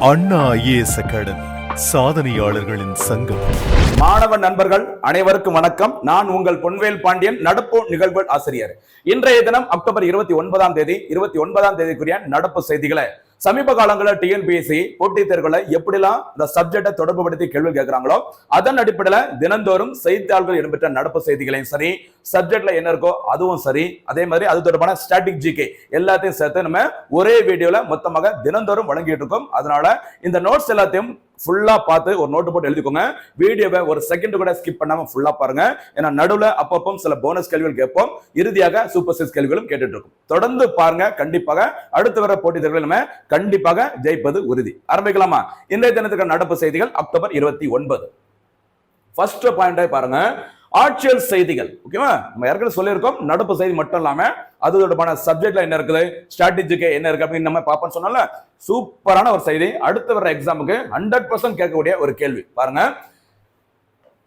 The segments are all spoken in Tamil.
அண்ணா ஐஏஎஸ் அகாடமி சாதனையாளர்களின் சங்கம். மாணவ நண்பர்கள் அனைவருக்கும் வணக்கம். நான் உங்கள் பொன்வேல் பாண்டியன், நடப்பு நிகழ்வுகள் ஆசிரியர். இன்றைய தினம் அக்டோபர் 29 தேதிக்குரிய நடப்பு செய்திகளை, சமீப காலங்களில் டிஎன்பிஎஸ்சி போட்டித் தேர்வுகளை எப்படிலாம் இந்த சப்ஜெக்டை தொடர்புபடுத்தி கேள்வி கேட்கிறாங்களோ அதன் அடிப்படையில் தினந்தோறும் செய்தித்தாள்கள் இடம்பெற்ற நடப்பு செய்திகளையும் சரி, சப்ஜெக்ட்ல என்ன இருக்கோ அதுவும் சரி, அதே மாதிரி அது தொடர்பான ஸ்டாட்டிக் ஜிகே எல்லாத்தையும் சேர்த்து நம்ம ஒரே வீடியோல மொத்தமாக தினந்தோறும் வழங்கிட்டு இருக்கோம். அதனால இந்த நோட்ஸ் எல்லாத்தையும் ஃபுல்லா பார்த்து ஒரு நோட்டு போட்டு எழுதிக்கோங்க. வீடியோவை ஒரு செகண்ட் கூட ஸ்கிப் பண்ணாம ஃபுல்லா பாருங்க. ஏன்னா நடுவுல அப்பப்போ சில போனஸ் கேள்விகள் கேட்போம், இறுதியாக சூப்பர் சிக்ஸ் கேள்விகளும் கேட்டுட்டு இருக்கும். தொடர்ந்து பாருங்க. கண்டிப்பாக அடுத்து வர போட்டித் தேர்வுகள் நம்ம கண்டிப்பாக ஜெயிப்பது உறுதி. ஆரம்பிக்கலாமா? இன்றைய தினத்துக்கு நடப்பு செய்திகள் அக்டோபர் 29. ஃபர்ஸ்ட் பாயிண்டா பாருங்க, ஆட்சியல் செய்திகள். ஓகேவா? நம்ம ஏற்கனவே சொல்லியிருக்கோம், நடப்பு செய்தி மட்டும் இல்லாம அது தொடர்பான சப்ஜெக்ட்ல என்ன இருக்குது, ஸ்ட்ராட்டஜிக்கு என்ன இருக்கு அப்படின்னு நம்ம பார்ப்போம் சொன்னால சூப்பரான ஒரு செய்தி. அடுத்து வர எக்ஸாமுக்கு 100% கேட்கக்கூடிய ஒரு கேள்வி பாருங்க.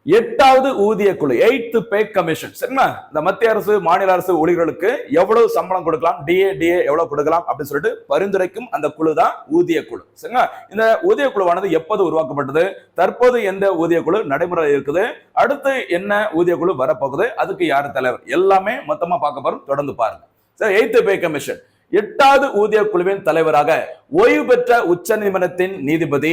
8வது ஊதிய குழு, 8th பே கமிஷன், சரிங்களா? இந்த மத்திய அரசு மாநில அரசு ஊழியர்களுக்கு எவ்வளவு சம்பளம் கொடுக்கலாம், டிஏ எவ்வளவு கொடுக்கலாம் அப்படின்னு சொல்லிட்டு பரிந்துரைக்கும் அந்த குழு தான் ஊதிய குழு, சரிங்களா? இந்த ஊதிய குழுவானது எப்போது உருவாக்கப்பட்டது, தற்போது எந்த ஊதிய குழு நடைமுறை இருக்குது, அடுத்து என்ன ஊதிய குழு வரப்போகுது, அதுக்கு யார் தலைவர், எல்லாமே மொத்தமா பார்க்க போறோம். தொடர்ந்து பாருங்க. 8th பே கமிஷன் 8வது ஊதிய குழுவின் தலைவராக ஓய்வு பெற்ற உச்ச நீதிமன்றத்தின் நீதிபதி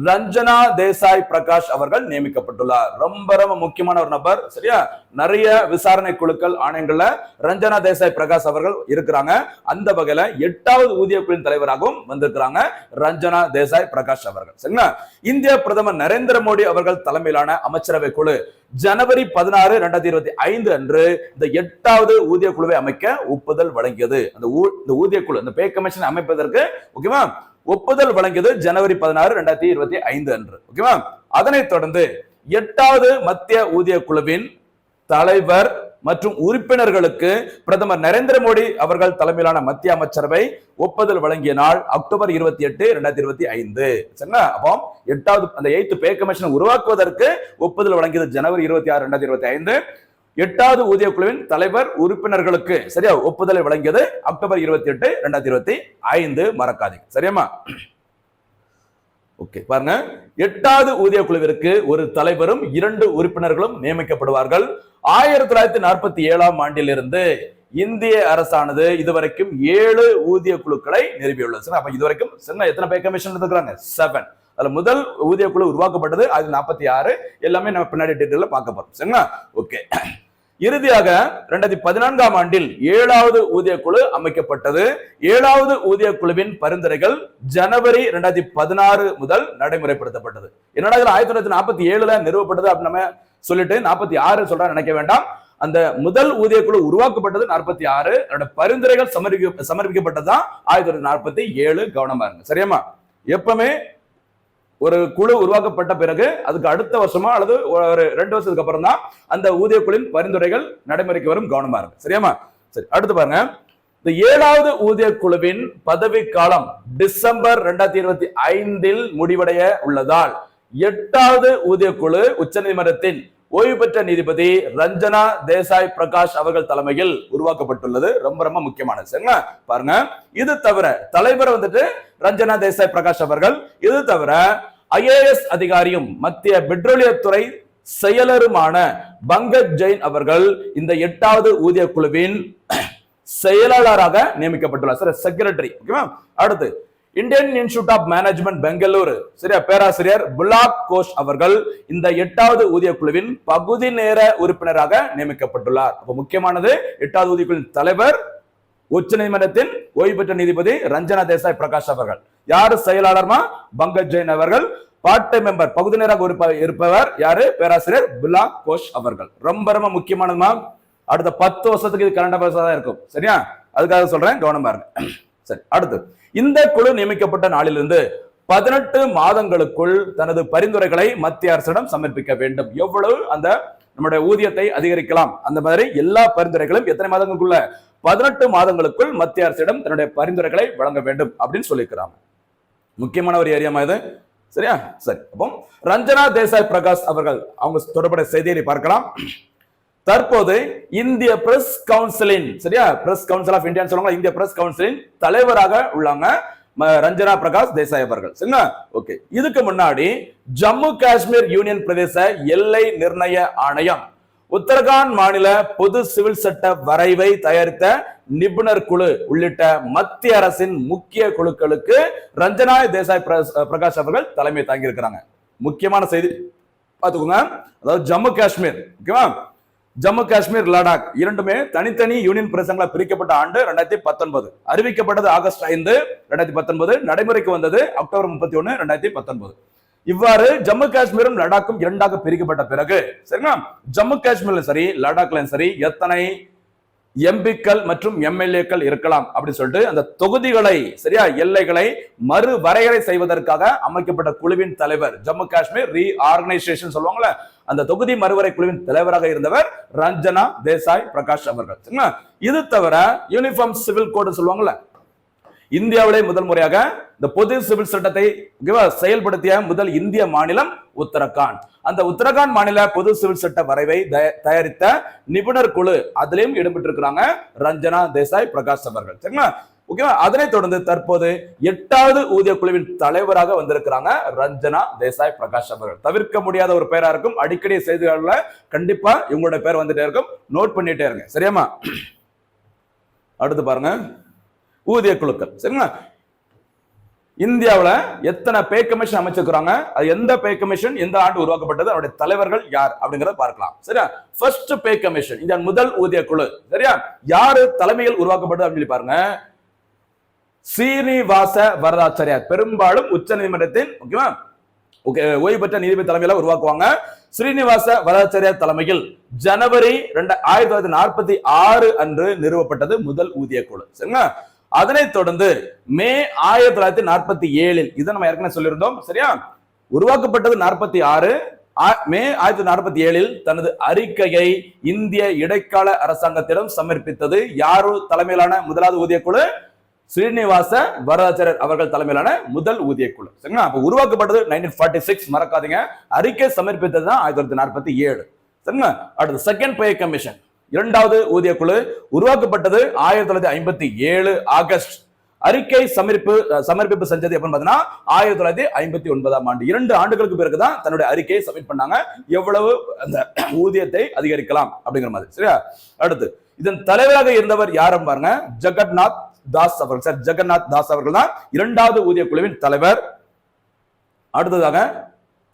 ரஞ்சனா தேசாய் பிரகாஷ் அவர்கள் நியமிக்கப்பட்டுள்ளார். ரொம்ப ரொம்ப முக்கியமான ஒரு நபர், சரியா? நிறைய விசாரணை குழுக்கள் ஆணையங்கள்ல ரஞ்சனா தேசாய் பிரகாஷ் அவர்கள் இருக்கிறாங்க. அந்த வகையில 8வது ஊதிய குழுவின் தலைவராகவும் வந்திருக்கிறாங்க ரஞ்சனா தேசாய் பிரகாஷ் அவர்கள், சரிங்களா? இந்திய பிரதமர் நரேந்திர மோடி அவர்கள் தலைமையிலான அமைச்சரவை குழு ஜனவரி 16, 2025 அன்று இந்த 8வது ஊதிய குழுவை அமைக்க ஒப்புதல் வழங்கியது. அந்த ஊதிய குழு, இந்த பே கமிஷன் அமைப்பதற்கு ஓகேவா ஒப்புதல் வழங்கியது ஜனவரி 16, 2025 அன்று. ஓகேவா? அதனைத் தொடர்ந்து 8வது மத்திய ஊதிய குழுவின் தலைவர் மற்றும் உறுப்பினர்களுக்கு பிரதமர் நரேந்திர மோடி அவர்கள் தலைமையிலான மத்திய அமைச்சரவை ஒப்புதல் வழங்கிய நாள் அக்டோபர் 28, 2025. சரிங்களா? அப்போ 8வது அந்த 8th பே கமிஷன் உருவாக்குவதற்கு ஒப்புதல் வழங்கியது ஜனவரி 26, 2025. 8வது ஊதிய குழுவின் தலைவர் உறுப்பினர்களுக்கு சரியா ஒப்புதலை வழங்கியது அக்டோபர் 28, 2025. மறக்காதீங்க, சரியாமா? ஓகே, பாருங்க. 8வது ஊதிய குழுவிற்கு ஒரு தலைவரும் 2 உறுப்பினர்களும் நியமிக்கப்படுவார்கள். 1947ஆம் ஆண்டிலிருந்து இந்திய அரசானது இதுவரைக்கும் 7 ஊதிய குழுக்களை நிறுவியுள்ளது. அப்ப இதுவரைக்கும் எத்தனை பே கமிஷன் இருக்கிறாங்க? 7. அதுல முதல் ஊதிய குழு உருவாக்கப்பட்டது 1946. எல்லாமே நம்ம பின்னாடி டீட்டெயில்ல பார்க்க போறோம், சரிங்களா? ஓகே. இறுதியாக 2014ஆம் ஆண்டில் 7வது ஊதிய குழு அமைக்கப்பட்டது. 7வது ஊதிய குழுவின் பரிந்துரைகள் ஜனவரி 2016 முதல் நடைமுறைப்படுத்தப்பட்டது. என்னடா 1947 நிறுவப்பட்டது அப்படின்னு நம்ம சொல்லிட்டு 46 சொல்ற நினைக்க வேண்டாம். அந்த முதல் ஊதிய குழு உருவாக்கப்பட்டது 46, பரிந்துரைகள் சமர்ப்பிக்கப்பட்டதுதான் 1947. கவனமா இருங்க, சரியாமா? எப்பவுமே ஒரு குழு உருவாக்கப்பட்ட பிறகு அதுக்கு அடுத்த வருஷமா அல்லது ஒரு 2 வருஷத்துக்கு அப்புறம் தான் அந்த ஊதிய குழுவின் பரிந்துரைகள் நடைமுறைக்கு வரும். கவனமா இருக்கு, சரியாமா? சரி, அடுத்து பாருங்க. இந்த 7வது ஊதிய குழுவின் பதவி காலம் டிசம்பர் 2025 முடிவடைய உள்ளதால் 8வது ஊதிய குழு உச்சநீதிமன்றத்தின் ஓய்வு பெற்ற நீதிபதி ரஞ்சனா தேசாய் பிரகாஷ் அவர்கள் தலைமையில் உருவாக்கப்பட்டுள்ளது. ரொம்ப ரொம்ப முக்கியமானது, சரிங்களா? பாருங்க. இது தவிர தலைவர் வந்துட்டு ரஞ்சனா தேசாய் பிரகாஷ் அவர்கள். இது தவிர ஐஏஎஸ் அதிகாரியும் மத்திய பெட்ரோலியத்துறை செயலருமான பங்கஜ் ஜெயின் அவர்கள் இந்த 8வது ஊதிய குழுவின் செயலாளராக நியமிக்கப்பட்டுள்ளார். சரி, செக்ரட்டரி. ஓகேவா? அடுத்து Indian institute of management Bengaluru, சரியா, பேராசிரியர் புலாக் கோஷ் அவர்கள் இந்த 8வது ஊதிய குழுவின் பகுதி நேர உறுப்பினராக நியமிக்கப்பட்டுள்ளார். அப்ப முக்கியமானது 8வது ஊதிய குழுவின் தலைவர் உச்ச நீதிமன்றத்தின் ஓய்வு பெற்ற நீதிபதி ரஞ்சனா தேசாய் பிரகாஷ் அவர்கள். யாரு செயலாளர்மா? பங்கஜ் ஜெயின் அவர்கள். பார்ட் டைம் மெம்பர், பகுதி நேராக இருப்பவர் யாரு? பேராசிரியர் புலாக் கோஷ் அவர்கள். ரொம்ப ரொம்ப முக்கியமானதுமா. அடுத்த 10 வருஷத்துக்கு இது கரண்ட் அஃபேர்ஸா தான் இருக்கும், சரியா? அதுக்காக சொல்றேன், கவனமா இருங்க. சரி, அடுத்து இந்த குழு நியமிக்கப்பட்ட நாளிலிருந்து 18 மாதங்களுக்குள் தனது பரிந்துரைகளை மத்திய அரசிடம் சமர்ப்பிக்க வேண்டும். எவ்வளவு அந்த நம்முடைய ஊதியத்தை அதிகரிக்கலாம் அந்த மாதிரி எல்லா பரிந்துரைகளும் எத்தனை மாதங்களுக்குள்ள? 18 மாதங்களுக்குள் மத்திய அரசிடம் தன்னுடைய பரிந்துரைகளை வழங்க வேண்டும் அப்படின்னு சொல்லியிருக்கிறாங்க. முக்கியமான ஒரு ஏரியா இது, சரியா? சரி, அப்போ ரஞ்சனா தேசாய் பிரகாஷ் அவர்கள் அவங்க தொடர்புடைய செய்தியை பார்க்கலாம். தற்போது இந்திய பிரஸ் கவுன்சிலின், சரியா, பிரஸ் கவுன்சில் ஆஃப் இந்தியா சொல்லுவாங்க, இந்திய பிரஸ் கவுன்சிலின் தலைவராக உள்ளாங்க ரஞ்சனா பிரகாஷ் தேசாய் அவர்கள். சரிங்களா? ஓகே. இதுக்கு முன்னாடி ஜம்மு காஷ்மீர் யூனியன் பிரதேச எல்லை நிர்ணய ஆணையம், உத்தரகாண்ட் மாநில பொது சிவில் சட்ட வரைவை தயாரித்த நிபுணர் குழு உள்ளிட்ட மத்திய அரசின் முக்கிய குழுக்களுக்கு ரஞ்சனா தேசாய் பிரகாஷ் அவர்கள் தலைமை தாங்கி இருக்கிறாங்க. முக்கியமான செய்தி பாத்துக்கோங்க. அதாவது ஜம்மு காஷ்மீர், ஓகேவா, ஜம்மு காஷ்மீர், லடாக் இரண்டுமே தனித்தனி யூனியன் பிரதேசங்களா பிரிக்கப்பட்ட ஆண்டு 2019. அறிவிக்கப்பட்டது ஆகஸ்ட் 5, 2019. நடைமுறைக்கு வந்தது அக்டோபர் 31, 2019. இவ்வாறு ஜம்மு காஷ்மீரும் லடாக்கும் இரண்டாக பிரிக்கப்பட்ட பிறகு, சரிங்களா, ஜம்மு காஷ்மீர்ல சரி லடாக்ல சரி எத்தனை எம்பிக்கள் மற்றும் எம்எல்ஏக்கள் இருக்கலாம் அப்படின்னு சொல்லிட்டு அந்த தொகுதிகளை, சரியா, எல்லைகளை மறு வரையறை செய்வதற்காக அமைக்கப்பட்ட குழுவின் தலைவர், ஜம்மு காஷ்மீர் ரீஆர்கனைசேஷன் சொல்லுவாங்கல்ல, அந்த தொகுதி மறுவரை குழுவின் தலைவராக இருந்தவர் ரஞ்சனா தேசாய் பிரகாஷ் அவர்கள். சரிங்களா? இது தவிர யூனிஃபார்ம் சிவில் கோடு சொல்லுவாங்கல்ல, இந்தியாவிலே முதல் முறையாக இந்த பொது சிவில் சட்டத்தை செயல்படுத்திய முதல் இந்திய மாநிலம் உத்தரகாண்ட். அந்த உத்தரகாண்ட் மாநில பொது சிவில் சட்ட வரைவை தயாரித்த நிபுணர் குழு, அதிலையும் இடம்பெற்றிருக்கிறாங்க ரஞ்சனா தேசாய் பிரகாஷ் அவர்கள். சரிங்களா? ஓகேவா? அதனைத் தொடர்ந்து தற்போது 8வது ஊதிய குழுவின் தலைவராக வந்திருக்கிறாங்க ரஞ்சனா தேசாய் பிரகாஷ் அவர்கள். தவிர்க்க முடியாத ஒரு பெயரா இருக்கும். அடிக்கடி செய்திகள்ல கண்டிப்பா இவங்களோட பேர் வந்துட்டே இருக்கும். நோட் பண்ணிட்டே இருங்க. சரியாமா? அடுத்து பாருங்க, ஊதிய குழுக்கள். சரிங்களா? இந்தியாவில் எத்தனை பே கமிஷன் அமைச்சிருக்கிறாங்க, அது எந்த பே கமிஷன் எந்த ஆண்டு உருவாக்கப்பட்டது, அவருடைய தலைவர்கள் யார் அப்படிங்கறத பார்க்கலாம். சரியா? ஃபர்ஸ்ட் பே கமிஷன், இந்த முதல் ஊதிய குழு, சரியா, யாரு தலைமையில் உருவாக்கப்பட்டது அப்படின்னு சொல்லி பாருங்க. ஸ்ரீனிவாச வரதாச்சாரியார், பெரும்பாலும் உச்ச நீதிமன்றத்தின் ஓய்வு பெற்ற நீதிபதி தலைமையில உருவாக்குவாங்க. ஸ்ரீனிவாச வரதாச்சாரியார் தலைமையில் ஜனவரி 1946 அன்று நிறுவப்பட்டது முதல் ஊதிய குழு. சரிங்களா? அதனைத் தொடர்ந்து மே 1947, இதை நம்ம ஏற்கனவே சொல்லியிருந்தோம். சரியா? உருவாக்கப்பட்டது 46. மே 1947 தனது அறிக்கையை இந்திய இடைக்கால அரசாங்கத்திடம் சமர்ப்பித்தது யாரு தலைமையிலான முதலாவது ஊதிய குழு? ஸ்ரீனிவாச வரதாச்சாரியர் அவர்கள் தலைமையிலான முதல் ஊதிய குழு. சரிங்களா? அப்ப உருவாக்கப்பட்டது 1946, மறக்காதீங்க. அறிக்கை சமர்ப்பித்தது தான் 1947. சரிங்களா? அடுத்து செகண்ட் பே கமிஷன், இரண்டாவது ஊதிய குழு, உருவாக்கப்பட்டது 1957 ஆகஸ்ட். அறிக்கை சமர்ப்பிப்பு செஞ்சது எப்பன்னு பாத்தீங்கன்னா 1959ஆம் ஆண்டு. 2 ஆண்டுகளுக்கு பிறகுதான் தன்னுடைய அறிக்கையை சப்மிட் பண்ணாங்க, எவ்வளவு அந்த ஊதியத்தை அதிகரிக்கலாம் அப்படிங்கிற மாதிரி. சரியா? அடுத்து இதன் தலைவராக இருந்தவர் யாரும் பாருங்க, ஜெகநாத் தாஸ் அவர்கள். சார், ஜெகநாத் தாஸ் அவர்கள் தான் 2வது ஊதிய குழுவின் தலைவர். அடுத்ததாக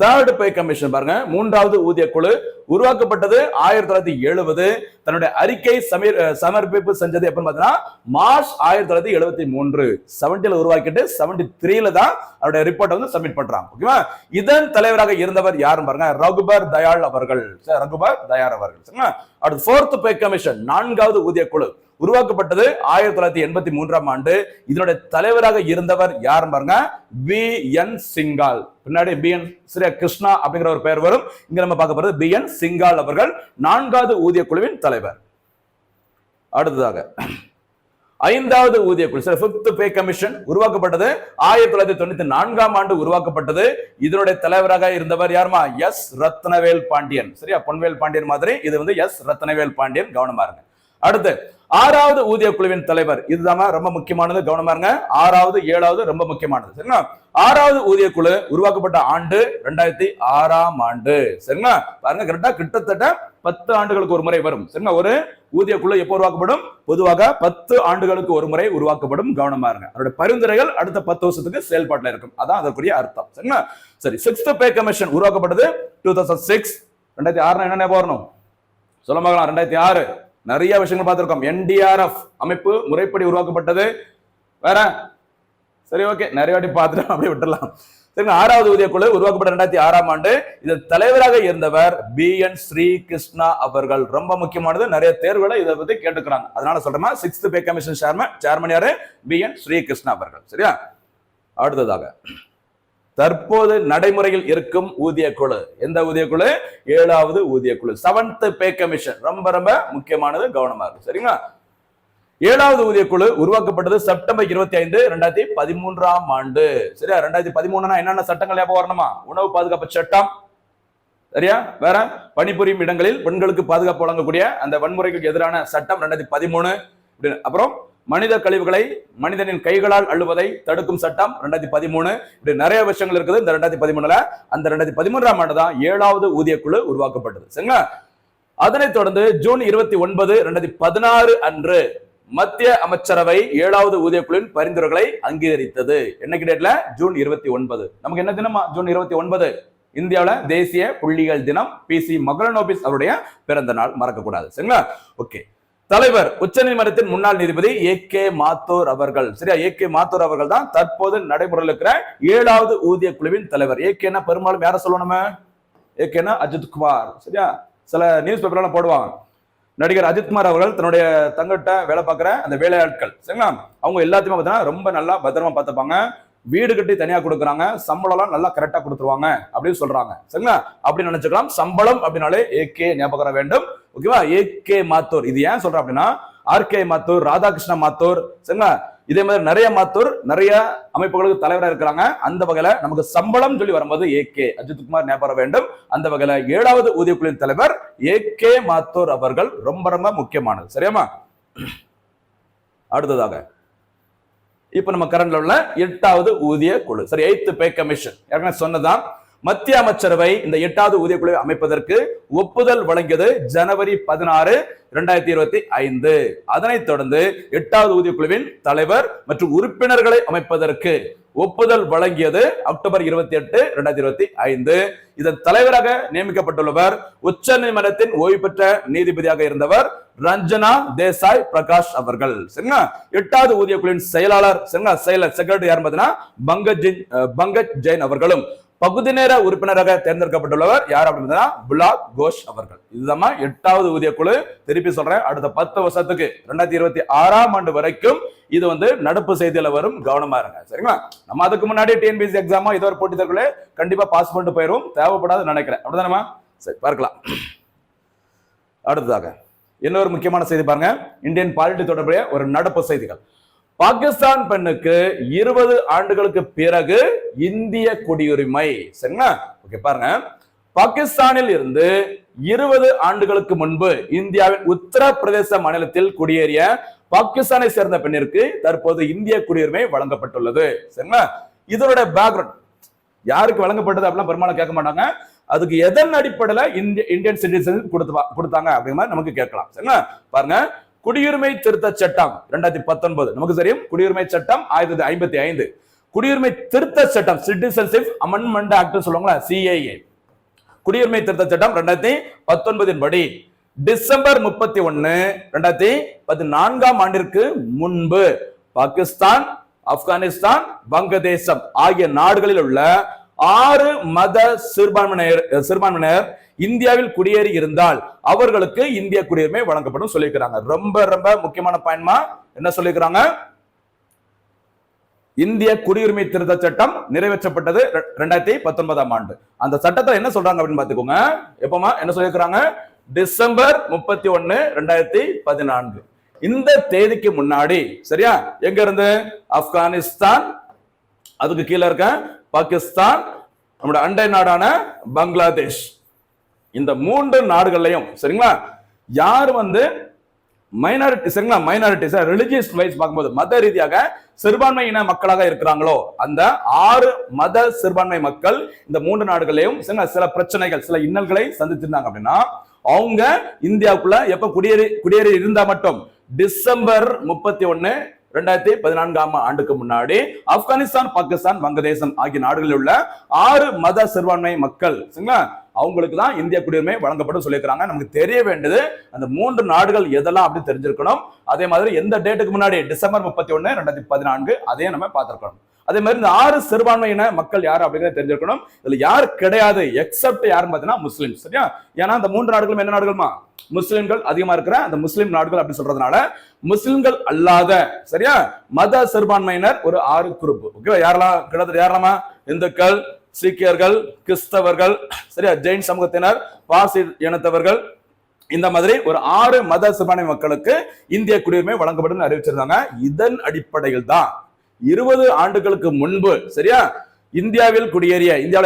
தேர்ட் பே கமிஷன் பாருங்க, 3வது ஊதிய குழு, உருவாக்கப்பட்டது 1970. தன்னுடைய அறிக்கை சமர்ப்பிப்பு செஞ்சது எப்பன்னு பாத்தீங்கன்னா மார்ச் 1973. 70ல உருவாக்கிட்டு 73ல தான் அவருடைய ரிப்போர்ட் வந்து சப்மிட் பண்றாங்க. ஓகேவா? இதன் தலைவராக இருந்தவர் யாரும் பாருங்க, ரகுபர் தயாள் அவர்கள். ரகுபர் தயாள் அவர்கள். அடுத்து ஃபோர்த் பே கமிஷன், 4வது ஊதிய குழு, உருவாக்கப்பட்டது 1983ஆம் ஆண்டு. இதனுடைய தலைவராக இருந்தவர் யாரும் பாருங்க, பி.என். சிங்கால். பின்னாடி பி.என். கிருஷ்ணா அப்படிங்கிற ஒரு பெயர் வரும். இங்க நம்ம பார்க்க போறது பி.என். சிங்கால் அவர்கள் 4வது ஊதிய குழுவின் தலைவர். அடுத்ததாக 5வது ஊதிய குழு, ஃபிஃப்த் பே கமிஷன், உருவாக்கப்பட்டது 1994ஆம் ஆண்டு உருவாக்கப்பட்டது. இதனுடைய தலைவராக இருந்தவர் யாருமா, எஸ். ரத்னவேல் பாண்டியன். சரியா? பொன்வேல் பாண்டியன் மாதிரி இது வந்து எஸ். ரத்னவேல் பாண்டியன். கவனமா இருங்க. அடுத்து 6வது ஊதிய குழுவின் தலைவர், இதுதான் ரொம்ப முக்கியமானது. கவனமா இருங்க. 6வது 7வது ரொம்ப முக்கியமானது. சரிங்களா? 6வது ஊதிய குழு உருவாக்கப்பட்ட ஆண்டு 2006ஆம் ஆண்டு. சரிங்களா? பாருங்க, கரெக்டா கிட்டத்தட்ட 10 ஆண்டுகளுக்கு ஒரு முறை வரும். சரிங்களா? ஒரு ஊதிய குழு எப்போ உருவாக்கப்படும்? பொதுவாக 10 ஆண்டுகளுக்கு ஒரு முறை உருவாக்கப்படும். கவனமா இருங்க. அதோட பரிந்துரைகள் அடுத்த 10 வருஷத்துக்கு செயல்பாட்டில் இருக்கும். அதான் அதற்குரிய அர்த்தம். சரிங்களா? சரி, சிக்ஸ்த் பே கமிஷன் உருவாக்கப்பட்டது 2006. 2006 என்ன வரணும் சொல்ல பார்க்கலாம். 2006 நிறைய விஷயங்கள் பார்த்திருக்கோம். NDRF அமைப்பு முறைப்படி உருவாக்கப்பட்டது. வேற சரி, ஓகே, நிறைய வாட்டி பார்த்துட்டு அப்படியே விட்டுலாம். சரி, 6வது ஊதிய குழு உருவாக்கப்பட்ட 2006ஆம் ஆண்டு. இதன் தலைவராக இருந்தவர் பி.என். ஸ்ரீ கிருஷ்ணா அவர்கள். ரொம்ப முக்கியமானது, நிறைய தேர்வுகளை இதை பத்தி கேட்டுக்கிறாங்க, அதனால சொல்றேன். சிக்ஸ்த் பே கமிஷன் சேர்மன் யாரு? பி.என். ஸ்ரீ கிருஷ்ணா அவர்கள். சரியா? அடுத்ததாக தற்போது நடைமுறையில் இருக்கும் ஊதிய குழு, எந்த ஊதிய குழு? 7வது ஊதிய குழு, செவன்த் பே கமிஷன். ரொம்ப ரொம்ப முக்கியமானது, கவனமா இருக்கு. சரிங்களா? 7வது ஊதிய குழு உருவாக்கப்பட்டது செப்டம்பர் 25, 2013ஆம் ஆண்டு. சரியா? 2013 என்னென்ன சட்டங்கள் ஞாபகம் வரணுமா? உணவு பாதுகாப்பு சட்டம். சரியா? வேற பணிபுரியும் இடங்களில் பெண்களுக்கு பாதுகாப்பு வழங்கக்கூடிய அந்த வன்முறைகளுக்கு எதிரான சட்டம் 2013. அப்புறம் மனித கழிவுகளை மனிதனின் கைகளால் அள்ளுவதை தடுக்கும் சட்டம் 2013. இப்படி நிறைய விஷயங்கள் இருக்குது இந்த 2013. அந்த 2013ஆம் ஆண்டு தான் 7வது ஊதிய குழு உருவாக்கப்பட்டது. சரிங்களா? அதனைத் தொடர்ந்து ஜூன் 29, 2016 அன்று மத்திய அமைச்சரவை 7வது ஊதிய குழுவின் பரிந்துரைகளை அங்கீகரித்தது. என்னைக்கு டேட்ல? ஜூன் 29. நமக்கு என்ன தினமா? ஜூன் 29 இந்தியாவில தேசிய புள்ளியியல் தினம். PC மகளனோபிஸ் அவருடைய பிறந்த நாள், மறக்க கூடாது. சரிங்களா? ஓகே. தலைவர் உச்சநீதிமன்றத்தின் முன்னாள் நீதிபதி AK மாத்தூர் அவர்கள். சரியா? AK மாத்தூர் அவர்கள் தான் தற்போது நடைமுறையில் இருக்கிற 7வது ஊதிய குழுவின் தலைவர். ஏகேனா பெரும்பாலும் யார சொல்லணும்? ஏகேனா அஜித் குமார். சரியா? சில நியூஸ் பேப்பர்லாம் போடுவாங்க. நடிகர் அஜித்குமார் அவர்கள் தன்னுடைய தங்கிட்ட வேலை பார்க்கிற அந்த வேலையாட்கள், சரிங்களா, அவங்க எல்லாத்தையுமே பார்த்தீங்கன்னா ரொம்ப நல்லா பத்திரமா பார்த்துப்பாங்க. வீடு கட்டி தனியா கொடுக்குறாங்க, சம்பளம் நல்லா கரெக்டா கொடுத்துருவாங்க அப்படின்னு சொல்றாங்க. சரிங்களா? அப்படி நினைச்சுக்கலாம். சம்பளம் அப்படின்னாலே AK ஞாபகம் வேண்டும். ஓகேவா? AK மாத்தூர். இது ஏன் சொல்றேன் அப்படின்னா, RK மாத்தூர், ராதாகிருஷ்ண மாத்தூர், சரிங்களா, இதே மாதிரி நிறைய மாத்தூர் நிறைய அமைப்புகளுக்கு தலைவராக இருக்கிறாங்க. அந்த வகையில நமக்கு சம்பளம் சொல்லி வரும்போது AK அஜித்குமார் ஞாபகம் வேண்டும். அந்த வகையில 7வது ஊதிய குழுவின் தலைவர் AK மாத்தூர் அவர்கள் ரொம்ப ரொம்ப முக்கியமானது. சரியாமா? அடுத்ததாக இப்ப நம்ம கரண்ட்ல உள்ள 8வது ஊதிய குழு. சரி, 8th பே கமிஷன். ஏற்கனவே சொன்னதான். மத்திய அமைச்சரவை இந்த 8வது ஊதிய குழுவை அமைப்பதற்கு ஒப்புதல் வழங்கியது ஜனவரி 16, 2025. அதனைத் தொடர்ந்து 8வது ஊதிய குழுவின் தலைவர் மற்றும் உறுப்பினர்களை அமைப்பதற்கு ஒப்புதல் வழங்கியது அக்டோபர் 28, 2025. இதன் தலைவராக நியமிக்கப்பட்டுள்ளவர் உச்ச நீதிமன்றத்தின் ஓய்வு பெற்ற நீதிபதியாக இருந்தவர் ரஞ்சனா தேசாய் பிரகாஷ் அவர்கள். சரிங்களா? 8வது ஊதிய குழுவின் செயலாளர், சரிங்களா, செயலர் செக்ரட்டரி யார் பார்த்தீங்கன்னா பங்கஜ் ஜெயின் அவர்களும் பகுதி நேர உறுப்பினராக தேர்ந்தெடுக்கப்பட்டுள்ளவர் யார் அப்படின்னா புலாக் கோஷ் அவர்கள். இதுதான் 8வது ஊதிய குழு. திருப்பி சொல்றேன், அடுத்த 10 வருஷத்துக்கு 2026ஆம் ஆண்டு வரைக்கும் இது நடப்பு செய்தியில வரும். கவனமா இருங்க. சரிங்களா? நம்ம அதுக்கு முன்னாடி TNPSC எக்ஸாமா இதோ ஒரு போட்டித் தேர்வுகளே கண்டிப்பா பாஸ் பண்ணிட்டு போயிரும். தேவைப்படாது நினைக்கிறேன். அப்படிதானமா? சரி, பார்க்கலாம். அடுத்ததாக இன்னொரு முக்கியமான செய்தி பாருங்க. இந்தியன் பாலிட்டி தொடர்புடைய ஒரு நடப்பு செய்திகள். பாகிஸ்தான் பெண்ணுக்கு 20 ஆண்டுகளுக்கு பிறகு இந்திய குடியுரிமை. சரிங்களா? ஓகே, பாருங்க. பாகிஸ்தானில் இருந்து 20 ஆண்டுகளுக்கு முன்பு இந்தியாவின் உத்தரப்பிரதேச மாநிலத்தில் குடியேறிய பாகிஸ்தானை சேர்ந்த பெண்ணிற்கு தற்போது இந்திய குடியுரிமை வழங்கப்பட்டுள்ளது. சரிங்களா? இதோட பேக்ரவுண்ட் யாருக்கு வழங்கப்பட்டது அப்படிலாம் பெரும்பாலும் கேட்க மாட்டாங்க. அதுக்கு எதன் அடிப்படையில இந்தியன் சிட்டிசன் கொடுத்தாங்க அப்படிங்கிற மாதிரி நமக்கு கேட்கலாம். சரிங்களா? பாருங்க. குடியுரிமை திருத்த சட்டம் 2019 நமக்கு தெரியும். குடியுரிமை சட்டம் 1955. குடியுரிமை திருத்த சட்டம் சிட்டிசன்ஷிப் அமெண்ட்மெண்ட் ஆக்ட் சொல்லுவாங்களா, CAA. குடியுரிமை திருத்த சட்டம் 2019 படி டிசம்பர் 31, 2014ஆம் ஆண்டிற்கு முன்பு பாகிஸ்தான், ஆப்கானிஸ்தான், வங்கதேசம் ஆகிய நாடுகளில் உள்ள 6 மத சிறுபான்மையினர் இந்தியாவில் குடியேறி இருந்தால் அவர்களுக்கு இந்திய குடியுரிமை வழங்கப்படும் சொல்லியிருக்கிறாங்க. ரொம்ப ரொம்ப முக்கியமான பாயிண்ட்மா. என்ன சொல்லியிருக்கிறாங்க? இந்திய குடியுரிமை திருத்த சட்டம் நிறைவேற்றப்பட்டது 2019ஆம் ஆண்டு. அந்த சட்டத்தை என்ன சொல்றாங்க அப்படின்னு பாத்துக்கோங்க. எப்பமா என்ன சொல்லியிருக்கிறாங்க? டிசம்பர் 31, 2014. இந்த தேதிக்கு முன்னாடி, சரியா, எங்க இருந்து? ஆப்கானிஸ்தான், அதுக்கு கீழே இருக்க பாகிஸ்தான், நம்முடைய அண்டை நாடான பங்களாதேஷ், இந்த 3 நாடுகள்லையும், சரிங்களா, யார் மைனாரிட்டி, சரிங்களா, மைனாரிட்டி ரிலிஜியஸ் வைஸ் பார்க்கும்போது மத ரீதியாக சிறுபான்மை இன மக்களாக இருக்கிறாங்களோ அந்த 6 மத சிறுபான்மை மக்கள் இந்த 3 நாடுகளையும் சில பிரச்சனைகள், சில இன்னல்களை சந்திச்சிருந்தாங்க அப்படின்னா அவங்க இந்தியாவுக்குள்ள எப்ப குடியேறி இருந்தா மட்டும் டிசம்பர் 31, 2014ஆம் ஆண்டுக்கு முன்னாடி ஆப்கானிஸ்தான், பாகிஸ்தான், வங்கதேசம் ஆகிய நாடுகளில் உள்ள 6 மத சிறுபான்மை மக்கள், சரிங்களா, அவங்களுக்கு தான் இந்திய குடியுரிமை வழங்கப்படும் சொல்லியிருக்காங்க. நமக்கு தெரிய வேண்டியது அந்த 3 நாடுகள் எதெல்லாம் அப்படி தெரிஞ்சிருக்கணும். அதே மாதிரி எந்த டேட்டுக்கு முன்னாடி டிசம்பர் 31, 2014 அதையும் நம்ம பார்த்திருக்கணும். அதே மாதிரி இந்த 6 சிறுபான்மையின மக்கள் யாரு அப்படிங்கிறத தெரிஞ்சிருக்கணும். இதுல யார் கிடையாது எக்ஸப்ட் யாருன்னு பார்த்தீங்கன்னா முஸ்லிம். சரியா? ஏன்னா அந்த 3 நாடுகளும் என்ன நாடுகள்மா? முஸ்லிம்கள் அதிகமா இருக்கிற அந்த முஸ்லிம் நாடுகள் அப்படி சொல்றதுனால முஸ்லிம்கள் அல்லாத, சரியா, மத சிறுபான்மையினர் ஒரு 6 குரூப். ஓகேவா? யாரெல்லாம்? இந்துக்கள், சீக்கியர்கள், கிறிஸ்தவர்கள், சரியா, ஜெயின் சமூகத்தினர், பார்சி இனத்தவர்கள், இந்த மாதிரி ஒரு 6 மத சிறுபான்மை மக்களுக்கு இந்திய குடியுரிமை வழங்கப்படும் அறிவிச்சிருந்தாங்க. இதன் அடிப்படையில் தான் 20 ஆண்டுகளுக்கு முன்பு, சரியா, இந்தியாவில்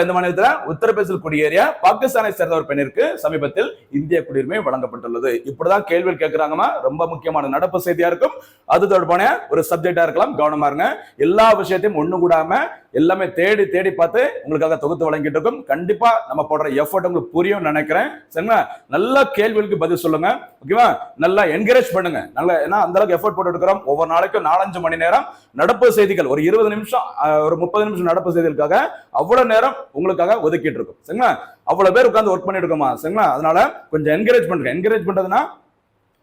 எந்த மாநிலத்துல உத்தரப்பிரதேசத்தில் குடியேறிய பாகிஸ்தானை சேர்ந்த ஒரு பெண்ணிற்கு சமீபத்தில் இந்திய குடியுரிமை வழங்கப்பட்டுள்ளது. இப்படிதான் கேள்வி கேட்கிறாங்கம்மா. ரொம்ப முக்கியமான நடப்பு செய்தியா இருக்கும். அது தொடர்பான ஒரு சப்ஜெக்டா இருக்கலாம். கவனமா இருங்க. எல்லா விஷயத்தையும் ஒண்ணு கூடாம எல்லாமே தேடி தேடி பார்த்து உங்களுக்காக தொகுத்து வழங்கிட்டு இருக்கும். கண்டிப்பா நம்ம போடுற எஃபர்ட் உங்களுக்கு புரியும் நினைக்கிறேன். சரிங்களா? நல்ல கேள்விகளுக்கு பதில் சொல்லுங்க. ஓகேவா? நல்லா என்கரேஜ் பண்ணுங்க. நல்லா, ஏன்னா அந்த அளவுக்கு எஃபர்ட் போட்டு இருக்கிறோம். ஒவ்வொரு நாளைக்கும் 4-5 மணி நேரம் நடப்பு செய்திகள், ஒரு 20 நிமிஷம் ஒரு 30 நிமிஷம் நடப்பு செய்திகளுக்காக அவ்வளவு நேரம் உங்களுக்காக ஒதுக்கிட்டு இருக்கும். சரிங்களா? அவ்வளவு பேர் உட்கார்ந்து ஒர்க் பண்ணிட்டு இருக்கோமா? சரிங்களா? அதனால கொஞ்சம் என்கரேஜ் பண்ணுங்க. என்கரேஜ் பண்றதுன்னா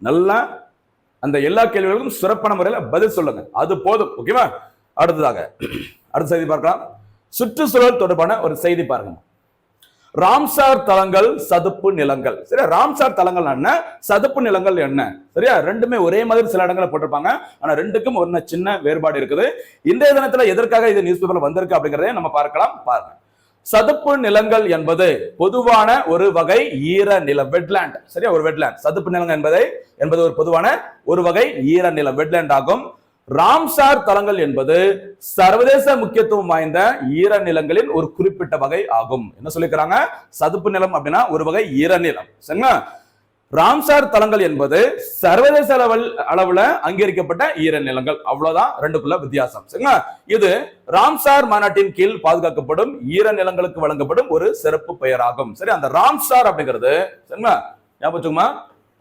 நல்லா அந்த எல்லா கேள்விகளுக்கும் சிறப்பான முறையில பதில் சொல்லுங்க. அது போதும். ஓகேவா? அடுத்த செய்தி பார்க்கலாம். சுற்றுச்சூழல் தொடர்பான ஒரு செய்தி பாருங்க. ராம்சார் தலங்கள், சதுப்பு நிலங்கள். சரியா? ராம்சார் தலங்கள் என்ன, சதுப்பு நிலங்கள் என்ன? சரியா? ரெண்டுமே ஒரே மாதிரி சில இடங்களை போட்டிருப்பாங்க. ஆனா ரெண்டுக்கும் ஒரு சின்ன வேறுபாடு இருக்குது. இன்றைய தினத்துல எதற்காக இது நியூஸ் பேப்பர்ல வந்திருக்கு அப்படிங்கறதை நம்ம பார்க்கலாம். பாருங்க. சதுப்பு நிலங்கள் என்பது பொதுவான ஒரு வகை ஈர நிலம், வெட்லேண்ட். சரியா? ஒரு வெட்லேண்ட். சதுப்பு நிலங்கள் என்பது ஒரு பொதுவான ஒரு வகை ஈர நிலம், வெட்லேண்ட் ஆகும். ராம்சார் தலங்கள் என்பது சர்வதேச முக்கியத்துவம் வாய்ந்த ஈர நிலங்களின் ஒரு குறிப்பிட்ட வகை ஆகும். என்ன சொல்லிக்கிறாங்க? சதுப்பு நிலம் அப்படின்னா ஒரு வகை ஈர நிலம். சரிங்களா? ராம்சார் தலங்கள் என்பது சர்வதேச அளவுல அங்கீகரிக்கப்பட்ட ஈர நிலங்கள். அவ்வளவுதான், ரெண்டுக்குள்ள வித்தியாசம். சரிங்களா? இது ராம்சார் மாநாட்டின் கீழ் பாதுகாக்கப்படும் ஈர நிலங்களுக்கு வழங்கப்படும் ஒரு சிறப்பு பெயராகும். சரி, அந்த ராம்சார் அப்படிங்கிறது சரிங்களா? ஞாபகம்,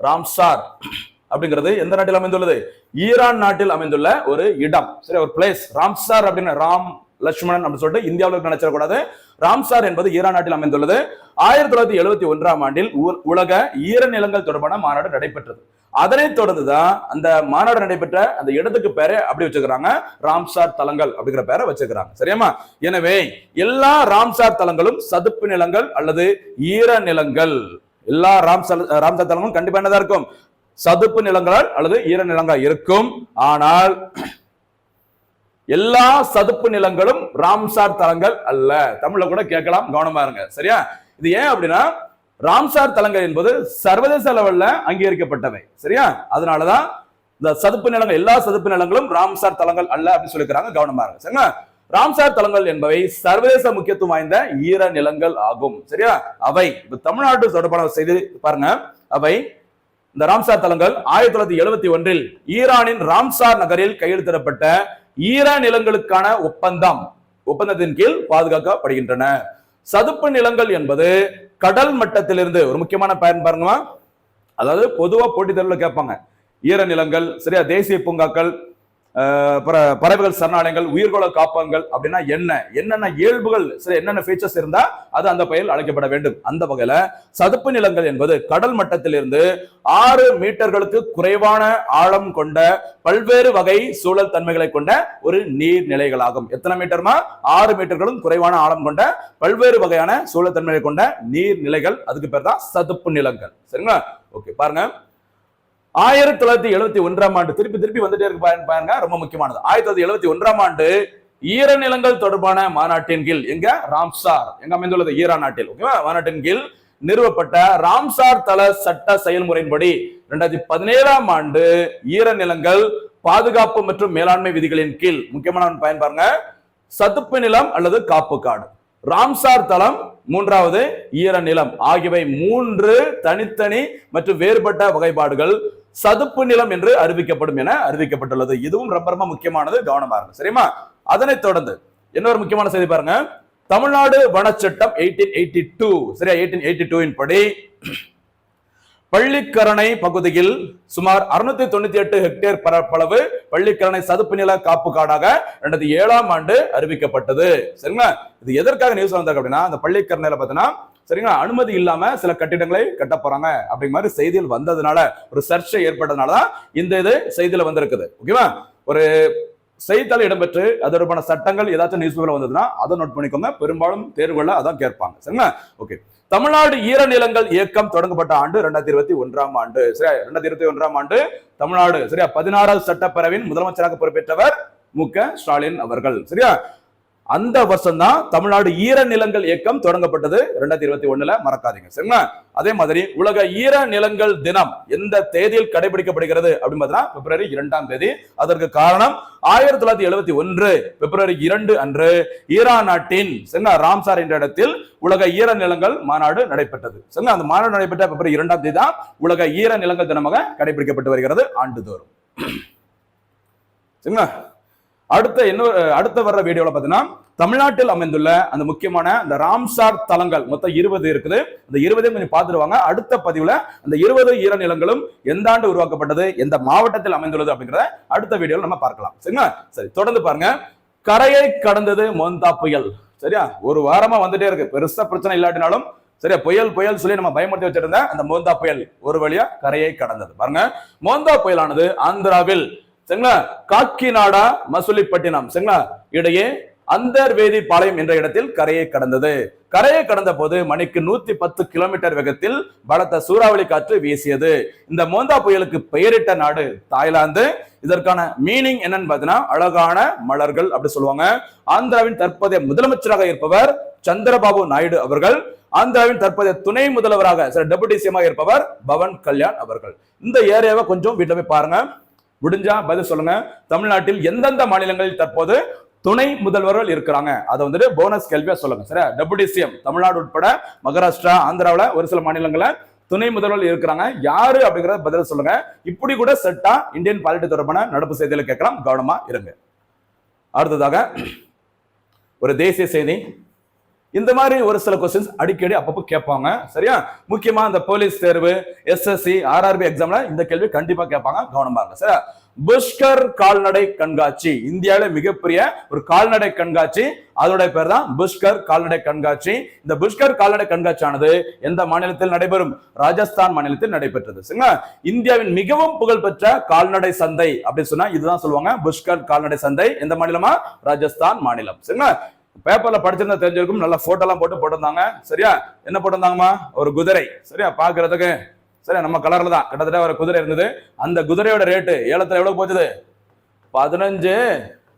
ராம்சார் அப்படிங்கிறது எந்த நாட்டில் அமைந்துள்ளது? ஈரான் நாட்டில் அமைந்துள்ள ஒரு இடம். சரி, ஒரு பிளேஸ். ராம்சார் அப்படின்னு ராம் லட்சுமணன் அப்படின்னு சொல்லிட்டு இந்தியாவில் நினைச்சிடக்கூடாது. ராம்சார் என்பது ஈரான் நாட்டில் அமைந்துள்ளது. 1971ஆம் ஆண்டில் உலக ஈர நிலங்கள் தொடர்பான மாநாடு நடைபெற்றது. அதனைத் தொடர்ந்துதான் அந்த மாநாடு நடைபெற்ற அந்த இடத்துக்கு பேரை அப்படி வச்சுக்கிறாங்க, ராம்சார் தலங்கள் அப்படிங்கிற பேரை வச்சுக்கிறாங்க. சரியாமா? எனவே எல்லா ராம்சார் தலங்களும் சதுப்பு நிலங்கள் அல்லது ஈர நிலங்கள். எல்லா ராம்சார் தலங்களும் கண்டிப்பா என்னதான் இருக்கும்? சதுப்பு நிலங்களால் அல்லது ஈர நிலங்கள் இருக்கும். ஆனால் எல்லா சதுப்பு நிலங்களும் ராம்சார் தலங்கள் அல்ல. தமிழ்ல கூட கேட்கலாம், கவனமா இருங்க. சரியா? இது ஏன் அப்படின்னா ராம்சார் தலங்கள் என்பது சர்வதேச லெவல்ல அங்கீகரிக்கப்பட்டவை. சரியா? அதனாலதான் இந்த சதுப்பு நிலங்கள், எல்லா சதுப்பு நிலங்களும் ராம்சார் தலங்கள் அல்ல அப்படின்னு சொல்லிக்கிறாங்க. கவனமா இருங்க. சரிங்களா? ராம்சார் தலங்கள் என்பவை சர்வதேச முக்கியத்துவம் வாய்ந்த ஈர நிலங்கள் ஆகும். சரியா? அவை இப்ப தமிழ்நாடு தொடர்பான செய்தி பாருங்க. அவை இந்த ராம்சார் தலங்கள் 1971இல் ஈரானின் ராம்சார் நகரில் கையெழுத்திடப்பட்ட ஈர நிலங்களுக்கான ஒப்பந்தத்தின் கீழ் பாதுகாக்கப்படுகின்றன. சதுப்பு நிலங்கள் என்பது கடல் மட்டத்திலிருந்து, ஒரு முக்கியமான பயன் பாருங்க. அதாவது பொதுவா போட்டித் தேர்வுல கேட்பாங்க, ஈர நிலங்கள், சரியா, தேசிய பூங்காக்கள், பறவைகள் சரணாலயங்கள், உயிர்கோள காப்பகங்கள் அப்படின்னா என்னென்ன இயல்புகள், சரி, என்னென்ன ஃபீச்சர்ஸ் இருந்தா அது அந்த பெயரில் அழைக்கப்பட வேண்டும். அந்த வகையில சதுப்பு நிலங்கள் என்பது கடல் மட்டத்திலிருந்து 6 மீட்டர்களுக்கு குறைவான ஆழம் கொண்ட பல்வேறு வகை சூழல் தன்மைகளை கொண்ட ஒரு நீர்நிலைகளாகும். எத்தனை மீட்டர்மா? 6 மீட்டர்களும் குறைவான ஆழம் கொண்ட பல்வேறு வகையான சூழல் தன்மைகளை கொண்ட நீர்நிலைகள். அதுக்கு பேர் தான் சதுப்பு நிலங்கள். சரிங்களா? ஓகே, பாருங்க. 1971ஆம் ஆண்டு, திருப்பி வந்துட்டே இருக்கு பாருங்க, ரொம்ப முக்கியமானது. 1971ஆம் ஆண்டு ஈர நிலங்கள் தொடர்பான மாநாட்டின் கீழ், எங்க? ராம்சார் எங்க அமைந்துள்ளது? ஈரான் நாட்டில். ஓகேவா? மாநாட்டின் கீழ் நிறுவப்பட்ட ராம்சார் தல சட்ட செயல்முறையின்படி 2017ஆம் ஆண்டு ஈர நிலங்கள் பாதுகாப்பு மற்றும் மேலாண்மை விதிகளின் கீழ், முக்கியமான பயன் பாருங்க, சதுப்பு நிலம் அல்லது காப்பு காடு, ராம்சார் தலம், 3வது ஈர நிலம் ஆகியவை 3 தனித்தனி மற்றும் வேறுபட்ட வகைப்பாடுகள் சதுப்பு நிலம் என்று அறிவிக்கப்படும் என அறிவிக்கப்பட்டுள்ளது. இதுவும் ரொம்ப ரொம்ப முக்கியமானது, கவனமா இருக்கு. சரிமா? அதனைத் தொடர்ந்து இன்னொரு முக்கியமான செய்தி பாருங்க. தமிழ்நாடு வனச்சட்டம் 1882, சரியா, 1882 படி பள்ளிக்கரணை பகுதியில் சுமார் 698 ஹெக்டேர் பரப்பளவு பள்ளிக்கரணை சதுப்பு நில காப்பு காடாக 2007ஆம் ஆண்டு அறிவிக்கப்பட்டது. சரிங்களா? இது எதற்காக நியூஸ் வந்தாங்க அப்படின்னா, அந்த பள்ளிக்கரணையில பார்த்தீங்கன்னா, சரிங்களா, அனுமதி இல்லாம சில கட்டிடங்களை கட்ட போறாங்க அப்படிங்கிற மாதிரி செய்தியில் வந்ததுனால, ஒரு சர்ச்சை ஏற்பட்டதுனாலதான் இந்த இது செய்தியில வந்திருக்குது. ஓகேவா? ஒரு செய்தித்தாள் இடம்பெற்று அதற்கான சட்டங்கள் ஏதாச்சும் நியூஸ் பேப்பர்ல வந்ததுன்னா அதை நோட் பண்ணிக்கோங்க. பெரும்பாலும் தேர்வுகள்ல அதான் கேட்பாங்க. சரிங்களா? ஓகே. தமிழ்நாடு ஈர நிலங்கள் இயக்கம் தொடங்கப்பட்ட ஆண்டு 2021ஆம் ஆண்டு. சரியா? 2021ஆம் ஆண்டு தமிழ்நாடு, சரியா, 16வது சட்டப்பேரவையின் முதலமைச்சராக பொறுப்பேற்றவர் மு.க. ஸ்டாலின் அவர்கள். சரியா? அந்த வருஷம் தான் தமிழ்நாடு ஈர நிலங்கள் இயக்கம் தொடங்கப்பட்டது 2021 மறக்காதீங்க. சரிங்களா? அதே மாதிரி உலக ஈர நிலங்கள் தினம் எந்த தேதியில் கடைபிடிக்கப்படுகிறது அப்படின்னு பார்த்தீங்கன்னா பிப்ரவரி 2ஆம் தேதி. அதற்கு காரணம் 1971 பிப்ரவரி 2 அன்று ஈரான் நாட்டின் ராம்சார் என்ற இடத்தில் உலக ஈர நிலங்கள் மாநாடு நடைபெற்றது. சரிங்களா? அந்த மாநாடு நடைபெற்ற பிப்ரவரி 2ஆம் தேதி தான் உலக ஈர நிலங்கள் தினமாக கடைபிடிக்கப்பட்டு வருகிறது ஆண்டுதோறும். சரிங்களா? அடுத்த வர்ற வீடியோல பாத்தீங்கன்னா தமிழ்நாட்டில் அமைந்துள்ள அந்த முக்கியமான அந்த ராம்சார் தலங்கள் மொத்தம் 20 இருக்குது. அந்த 20 கொஞ்சம் பார்த்துருவாங்க. அடுத்த பதிவுல அந்த 20 ஈர நிலங்களும் எந்த ஆண்டு உருவாக்கப்பட்டது, எந்த மாவட்டத்தில் அமைந்துள்ளது அப்படிங்கிறத அடுத்த வீடியோல நம்ம பார்க்கலாம். சரிங்களா? சரி, தொடர்ந்து பாருங்க. கரையை கடந்தது மோந்தா புயல். சரியா? ஒரு வாரமா வந்துட்டே இருக்கு, பெருசா பிரச்சனை இல்லாட்டினாலும் சரியா, புயல் புயல் சொல்லி நம்ம பயமுறுத்தி வச்சிருந்த அந்த மோந்தா புயல் ஒரு வழியா கரையை கடந்தது. பாருங்க, மோந்தா புயலானது ஆந்திராவில் சரிங்களா காக்கிநாடா மசுலிப்பட்டினம் சரிங்களா இடையே அந்தர்வேதி பாளையம் என்ற இடத்தில் கரையை கடந்தது. கரையை கடந்த போது மணிக்கு 110 கிலோமீட்டர் வேகத்தில் பலத்த சூறாவளி காற்று வீசியது. இந்த மோந்தா புயலுக்கு பெயரிட்ட நாடு தாய்லாந்து. இதற்கான மீனிங் என்னன்னு பாத்தீங்கன்னா அழகான மலர்கள் அப்படி சொல்லுவாங்க. ஆந்திராவின் தற்போதைய முதலமைச்சராக இருப்பவர் சந்திரபாபு நாயுடு அவர்கள். ஆந்திராவின் தற்போதைய துணை முதல்வராக டெபுட்டி சிஎம் இருப்பவர் பவன் கல்யாண் அவர்கள். இந்த ஏரியாவை கொஞ்சம் வீட்டுல போய் பாருங்க, முடிஞ்சா பதில் சொல்லுங்க. தமிழ்நாட்டில் எந்தெந்த மாநிலங்களில் தற்போது துணை முதல்வர்கள் இருக்கிறாங்க அதை வந்துட்டு போனஸ் கேள்வியா சொல்லுங்க. சரியா? டெபுட்டி சிஎம் தமிழ்நாடு உட்பட மகாராஷ்டிரா, ஆந்திராவில ஒரு சில மாநிலங்கள துணை முதல்வர்கள் இருக்கிறாங்க. யாரு அப்படிங்கறத பதில் சொல்லுங்க. இப்படி கூட செட்டா இந்தியன் பாலிட்டி தொடர்பான நடப்பு செய்திகளை கேட்கலாம், கவனமா இருங்க. அடுத்ததாக ஒரு தேசிய செய்தி. இந்த மாதிரி ஒரு சில கொஸ்டின்ஸ் அடிக்கடி அப்பப்போ கேட்பாங்க. சரியா? முக்கியமா இந்த போலீஸ் தேர்வு, எஸ்எஸ்சி, ஆர்ஆர்பி எக்ஸாம்ல இந்த கேள்வி கண்டிப்பா கேட்பாங்க, கவனமா இருங்க. சரியா? புஷ்கர் கால்நடை கண்காட்சி இந்தியாவில மிகப்பெரிய ஒரு கால்நடை கண்காட்சி, அதோட பேர் தான் புஷ்கர் கால்நடை கண்காட்சி. இந்த புஷ்கர் கால்நடை கண்காட்சியானது எந்த மாநிலத்தில் நடைபெறும்? ராஜஸ்தான் மாநிலத்தில் நடைபெற்றது. சரிங்களா? இந்தியாவின் மிகவும் புகழ்பெற்ற கால்நடை சந்தை அப்படின்னு சொன்னா இதுதான் சொல்லுவாங்க, புஷ்கர் கால்நடை சந்தை. எந்த மாநிலமா? ராஜஸ்தான் மாநிலம். சரிங்களா? பேப்பர்ல படிச்சிருந்தா தெரிஞ்சிருக்கும், நல்ல போட்டோ எல்லாம் போட்டிருந்தாங்க. சரியா? என்ன போட்டிருந்தாங்கம்மா? ஒரு குதிரை. சரியா? பாக்குறதுக்கு சரியா நம்ம கலர்ல தான் கிட்டத்தட்ட ஒரு குதிரை இருந்தது. அந்த குதிரையோட ரேட்டு ஏலத்துல எவ்வளவு போச்சுது? 15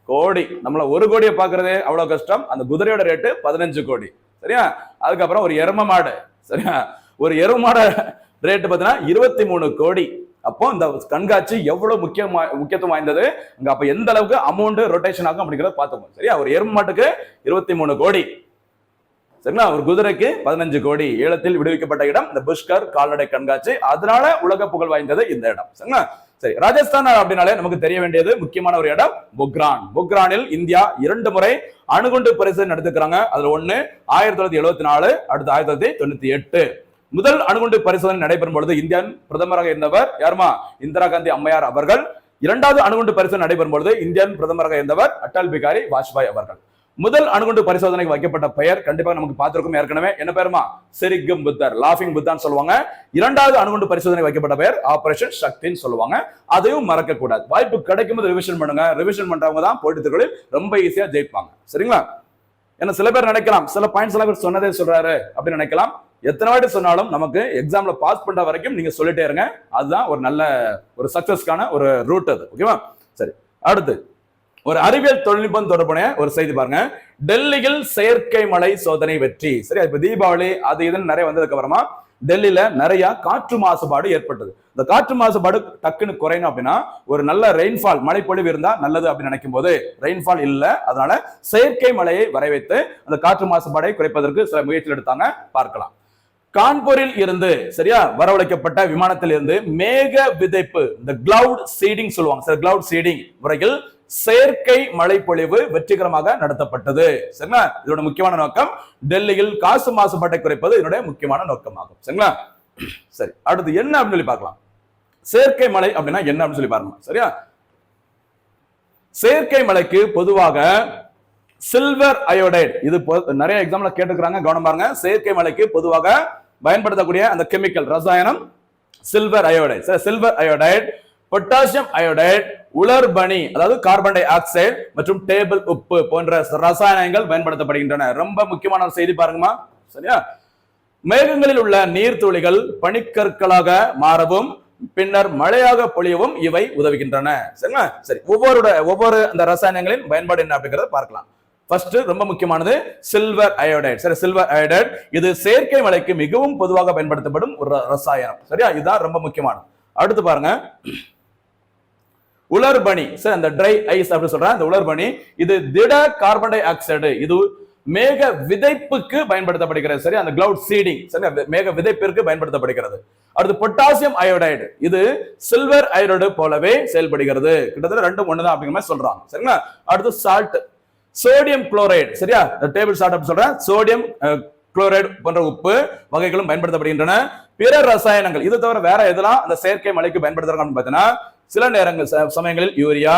கோடி. நம்மள 1 கோடியை பாக்குறதே அவ்வளவு கஷ்டம். அந்த குதிரையோட ரேட்டு 15 கோடி. சரியா? அதுக்கப்புறம் ஒரு எரும மாடு. சரியா? ஒரு எரும மாடு ரேட்டு பாத்தீங்கன்னா 23 கோடி. அப்போ இந்த கண்காட்சி எவ்வளவு முக்கியத்துவம் வாய்ந்தது, அப்ப எந்த அளவுக்கு அமௌண்ட் ரொட்டேஷன் ஆகும் அப்படிங்கறத பார்த்துக்கோங்க. சரியா? ஒரு எரும மாட்டுக்கு 23 கோடி. சரிங்களா? ஒரு குதிரைக்கு 15 கோடி. ஏலத்தில் விடுவிக்கப்பட்ட இடம் இந்த புஷ்கர் கால்நடை கண்காட்சி. அதனால உலக புகழ் வாய்ந்தது இந்த இடம். சரிங்களா? சரி, ராஜஸ்தான் அப்படின்னாலே நமக்கு தெரிய வேண்டியது முக்கியமான ஒரு இடம் பொக்ரான். பொக்ரானில் இந்தியா 2 முறை அணுகுண்டு பரிசு நடத்துக்கிறாங்க. அதுல ஒண்ணு 1974, அடுத்து 1998. முதல் அணுகுண்டு பரிசோதனை நடைபெறும் பொழுது இந்தியன் பிரதமராக இருந்தவர் யாருமா? இந்திரா காந்தி அம்மையார் அவர்கள். 2வது அணுகுண்டு பரிசோதனை நடைபெறும் பொழுது இந்தியன் பிரதமராக இருந்தவர் அடல் பிகாரி வாஜ்பாய் அவர்கள். முதல் அணுகுண்டு பரிசோதனைக்கு வைக்கப்பட்ட பெயர் கண்டிப்பாக நமக்கு பார்த்திருக்கும் ஏற்கனவே. என்ன பேருமா? சிரிக்கும் புத்தர், லாஃபிங் புத்தான்னு சொல்லுவாங்க. 2வது அணுகுண்டு பரிசோதனை வைக்கப்பட்ட பெயர் ஆபரேஷன் சக்தின்னு சொல்லுவாங்க. அதையும் மறக்க கூடாது. வாய்ப்பு கிடைக்கும் போது ரிவிஷன் பண்ணுங்க. ரிவிஷன் பண்றவங்க தான் போட்டித் தேர்வுகளில் ரொம்ப ஈஸியா ஜெயிப்பாங்க. சரிங்களா? ஏன்னா சில பேர் நினைக்கலாம், சில பாயிண்ட்ஸ் எல்லாம் சொன்னதே சொல்றாரு அப்படின்னு நினைக்கலாம். எத்தனை வாட்டி சொன்னாலும் நமக்கு எக்ஸாம்ல பாஸ் பண்ற வரைக்கும் நீங்க சொல்லிட்டே இருங்க. அதுதான் ஒரு நல்ல ஒரு சக்சஸ்க்கான ஒரு ரூட் அது. ஓகேவா? சரி, அடுத்து ஒரு அறிவியல் தொழில்நுட்பம் தொடர்பான ஒரு செய்தி பாருங்க. டெல்லியில் செயற்கை மழை சோதனை வெற்றி. சரியா? இப்ப தீபாவளி அது இதுன்னு நிறைய வந்ததுக்கு அப்புறமா டெல்லியில நிறைய காற்று மாசுபாடு ஏற்பட்டது. இந்த காற்று மாசுபாடு டக்குன்னு குறையணும் அப்படின்னா ஒரு நல்ல ரெயின்ஃபால், மழைப்பொழிவு இருந்தா நல்லது அப்படின்னு நினைக்கும் போது ரெயின்ஃபால் இல்ல. அதனால செயற்கை மழையை வரைவைத்து அந்த காற்று மாசுபாடை குறைப்பதற்கு சில முயற்சிகள் எடுத்தாங்க, பார்க்கலாம். கான்பூரில் இருந்து சரியா வரவழைக்கப்பட்ட விமானத்தில் இருந்து மேக விதைப்பு, இந்த கிளவுட் சீடிங் சொல்லுவாங்க. சார், கிளவுட் சீடிங் முறையில் செயற்கை மழை பொழிவு வெற்றிகரமாக நடத்தப்பட்டது. சரிங்களா? இதோட முக்கியமான நோக்கம் டெல்லியில் காசு மாசுபாட்டை குறைப்பது இதனுடைய முக்கியமான நோக்கமாகும். சரிங்களா? சரி, அடுத்து என்ன அப்படின்னு சொல்லி பார்க்கலாம். செயற்கை மழை அப்படின்னா என்ன அப்படின்னு சொல்லி பாருங்க. சரியா? செயற்கை மழைக்கு பொதுவாக சில்வர் அயோடைடு, இது நிறைய எக்ஸாம்ல கேட்டுக்கிறாங்க, கவனம் பாருங்க. செயற்கை மழைக்கு பொதுவாக பயன்படுத்தக்கூடிய அந்த கெமிக்கல் ரசாயனம் silver iodide. Silver iodide, potassium iodide, உலர்பனி அதாவது கார்பன் டை ஆக்சைடு மற்றும் டேபிள் உப்பு போன்ற ரசாயனங்கள் பயன்படுத்தப்படுகின்றன. ரொம்ப முக்கியமான செய்தி பாருங்கம்மா. சரியா? மேகங்களில் உள்ள நீர்த்துளிகள் பனிக்கற்களாக மாறவும் பின்னர் மழையாக பொழியவும் இவை உதவுகின்றன. சரிங்களா? சரி, ஒவ்வொரு அந்த ரசாயனங்களின் பயன்பாடு என்ன அப்படிங்கறத பார்க்கலாம். ஃபர்ஸ்ட் ரொம்ப முக்கியமானது சில்வர் அயோடைடு. சரி, சில்வர் அயோடைடு இது செயற்கை மலைக்கு மிகவும் பொதுவாக பயன்படுத்தப்படும் ஒரு ரசாயனம். சரியா, இதுதான் ரொம்ப முக்கியமானது. அடுத்து பாருங்க, உலர்பனி. சரி, அந்த ட்ரை ஐஸ் அப்படி சொல்றேன். அந்த உலர்பனி இது திட கார்பன் டை ஆக்சைடு, இது மேக விதைப்புக்கு பயன்படுத்தப்படுகிறது. சரி, அந்த கிளவுட் சீடிங், சரி, மேக விதைப்பிற்கு பயன்படுத்தப்படுகிறது. அடுத்து பொட்டாசியம் அயோடைடு, இது சில்வர் அயோடைடு போலவே செயல்படுகிறது. கிட்டத்தட்ட ரெண்டும் ஒண்ணுதான் அப்படிங்கிற மாதிரி சொல்றாங்க. சரிங்களா. அடுத்து சால்ட், சோடியம் குளோரைடு. சரியா, டேபிள் சால்ட் அப்படி சொல்றேன். சோடியம் குளோரைடு போன்ற உப்பு வகைகளும் பயன்படுத்தப்படுகின்றன. பிற ரசாயனங்கள் இது தவிர வேற எதெல்லாம் அந்த செயற்கை மலைக்கு பயன்படுத்துறாங்க பார்த்தீங்கன்னா, சில நேரங்கள் சமயங்களில் urea,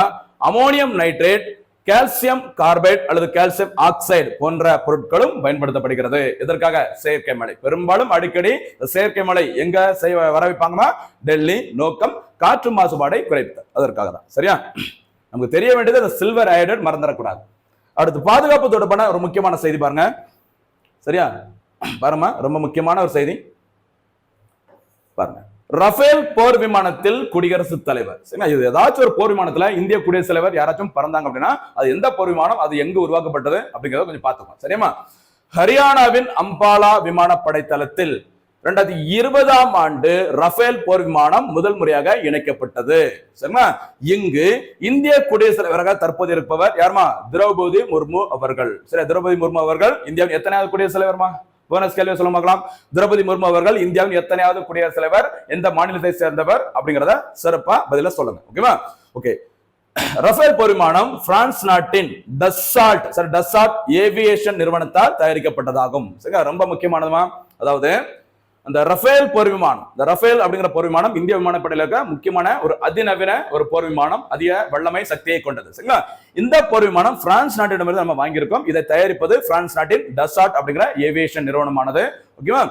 ammonium nitrate, calcium carbide அல்லது கால்சியம் ஆக்சைடு போன்ற பொருட்களும் பயன்படுத்தப்படுகிறது. இதற்காக செயற்கை மலை பெரும்பாலும் அடிக்கடி செயற்கை மலை எங்க வர வைப்பாங்கன்னா டெல்லி. நோக்கம் காற்று மாசுபாடை குறைப்பது, அதற்காக தான். சரியா, நமக்கு தெரிய வேண்டியது அந்த சில்வர் அயோடைடு மறந்துடக்கூடாது. அடுத்து பாதுகாப்பு தொடர்பான ஒரு முக்கியமான செய்தி பாருங்க. சரியா, பாருமா, ரொம்ப முக்கியமான ஒரு செய்தி பாருங்க. ரஃபேல் போர் விமானத்தில் குடியரசுத் தலைவர். சரிங்களா, இது ஏதாச்சும் ஒரு போர் விமானத்துல இந்திய குடியரசுத் தலைவர் யாராச்சும் பறந்தாங்க அப்படின்னா அது எந்த போர் விமானம், அது எங்கு உருவாக்கப்பட்டது அப்படிங்கிறத கொஞ்சம் பார்த்துக்கோங்க. சரியா, ஹரியானாவின் அம்பாலா விமானப்படை தளத்தில் 2020ஆம் ஆண்டு ரஃபேல் போர் விமானம் முதல் முறையாக இணைக்கப்பட்டது. சரிங்களா, இங்கு இந்திய குடியரசுத் தலைவராக தற்போது இருப்பவர் யாருமா? திரௌபதி முர்மு அவர்கள். சரி, திரௌபதி முர்மு அவர்கள் இந்தியாவின் எத்தனையாவது குடியரசுத் தலைவர்மா? போனஸ் கேள்வி சொல்ல பார்க்கலாம். திரௌபதி முர்மு அவர்கள் இந்தியாவின் எத்தனையாவது குடியரசுத் தலைவர், எந்த மாநிலத்தை சேர்ந்தவர் அப்படிங்கிறத சிறப்பா பதில சொல்லுங்க. ஓகேவா? ஓகே. ரஃபேல் போர் விமானம் பிரான்ஸ் நாட்டின் டஸ்சால்ட், சரி, டஸ்சால்ட் ஏவியேஷன் நிறுவனத்தால் தயாரிக்கப்பட்டதாகும். சரிங்களா, ரொம்ப முக்கியமானதுமா. அதாவது அந்த ரஃபேல் போர் விமானம், இந்த ரஃபேல் அப்படிங்கிற போர் விமானம் இந்திய விமானப்படையில இருக்க முக்கியமான ஒரு அதிநவீன ஒரு போர் விமானம், அதிக வல்லமை சக்தியை கொண்டது. சரிங்களா, இந்த போர் விமானம் பிரான்ஸ் நாட்டிடமிருந்து நம்ம வாங்கியிருக்கோம். இதை தயாரிப்பது பிரான்ஸ் நாட்டின் டஸ்சால்ட் அப்படிங்கிற ஏவியேஷன் நிறுவனமானது. ஓகேவா?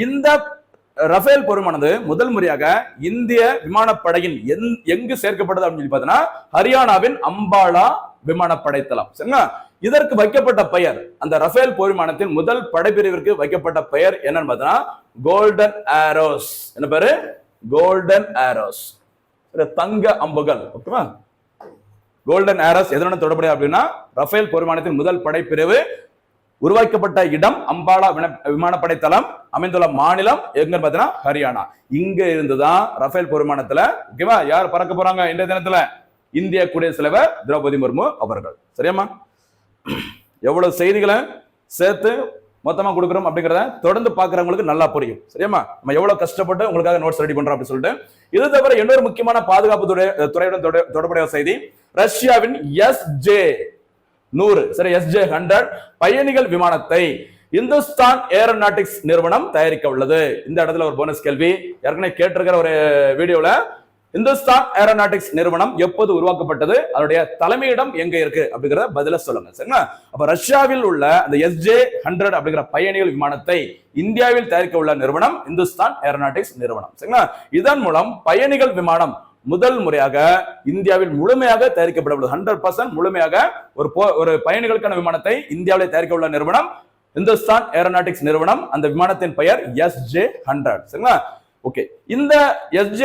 இந்த ரஃபேல் போர் விமானது முதல் முறையாக இந்திய விமானப்படையின் எங்கு சேர்க்கப்பட்டது அப்படின்னு சொல்லி பார்த்தீங்கன்னா ஹரியானாவின் அம்பாலா விமானப்படை தளம். சரிங்களா, இதற்கு வைக்கப்பட்ட பெயர், அந்த ரஃபேல் போர் விமானத்தின் முதல் படைப்பிரிவிற்கு வைக்கப்பட்ட பெயர் என்னன்னு பார்த்தீங்கன்னா கோல்டன் ஆரோஸ். என்ன பேரு? கோல்டன் ஆரோஸ், தங்க அம்புகள். ஓகேவா? கோல்டன் ஆரோஸ் எதனுடன் தொடர்புடைய அப்படின்னா ரஃபேல் போர் விமானத்தின் முதல் படைப்பிரிவு உருவாக்கப்பட்ட இடம் அம்பாலா விமானப்படை தளம், அமைந்துள்ள மாநிலம் எங்கன்னு பார்த்தீங்கன்னா ஹரியானா. இங்க இருந்துதான் ரஃபேல் போர் விமானத்துல ஓகேவா யார் பறக்க போறாங்க இந்த தினத்துல? இந்திய குடியரசுத் தலைவர் திரௌபதி முர்மு அவர்கள். சரியாமா? எவ்வளவு செய்திகளை சேர்த்து மொத்தமா கொடுக்குறோம் அப்படிங்கிறத தொடர்ந்து பாக்குறவங்களுக்கு நல்லா புரியும். சரியாமா? நம்ம எவ்வளவு கஷ்டப்பட்டு உங்களுக்காக நோட்ஸ் ரெடி பண்றோம் அப்படின்னு சொல்லிட்டு. இது தவிர இன்னொரு முக்கியமான பாதுகாப்பு துறையுடன் தொடர்புடைய செய்தி, ரஷ்யாவின் SJ-100, சரி, SJ-100 பயணிகள் விமானத்தை இந்துஸ்தான் ஏரோநாட்டிக்ஸ் நிறுவனம் தயாரிக்க உள்ளது. இந்த இடத்துல ஒரு போனஸ் கேள்வி ஏற்கனவே கேட்டிருக்கிற ஒரு வீடியோல, இந்துஸ்தான் ஏரோநாட்டிக்ஸ் நிறுவனம் எப்போது உருவாக்கப்பட்டது, அதனுடைய தலைமையிடம் எங்க இருக்கு அப்படிங்கறத பதில சொல்லுங்க. சரிங்களா? அப்ப ரஷ்யாவில் உள்ள அந்த SJ-100 அப்படிங்கிற பயணிகள் விமானத்தை இந்தியாவில் தயாரிக்க உள்ள நிறுவனம் இந்துஸ்தான் ஏரோநாட்டிக்ஸ் நிறுவனம். சரிங்களா, இதன் மூலம் பயணிகள் விமானம் முதல் முறையாக இந்தியாவில் முழுமையாக தயாரிக்கப்பட உள்ளது. 100% முழுமையாக ஒரு பயணிகளுக்கான விமானத்தை இந்தியாவில் தயாரிக்க உள்ள நிறுவனம் இந்துஸ்தான் ஏரோநாட்டிக்ஸ் நிறுவனம். அந்த விமானத்தின் பெயர் SJ-100. சரிங்களா? ஓகே. இந்த SJ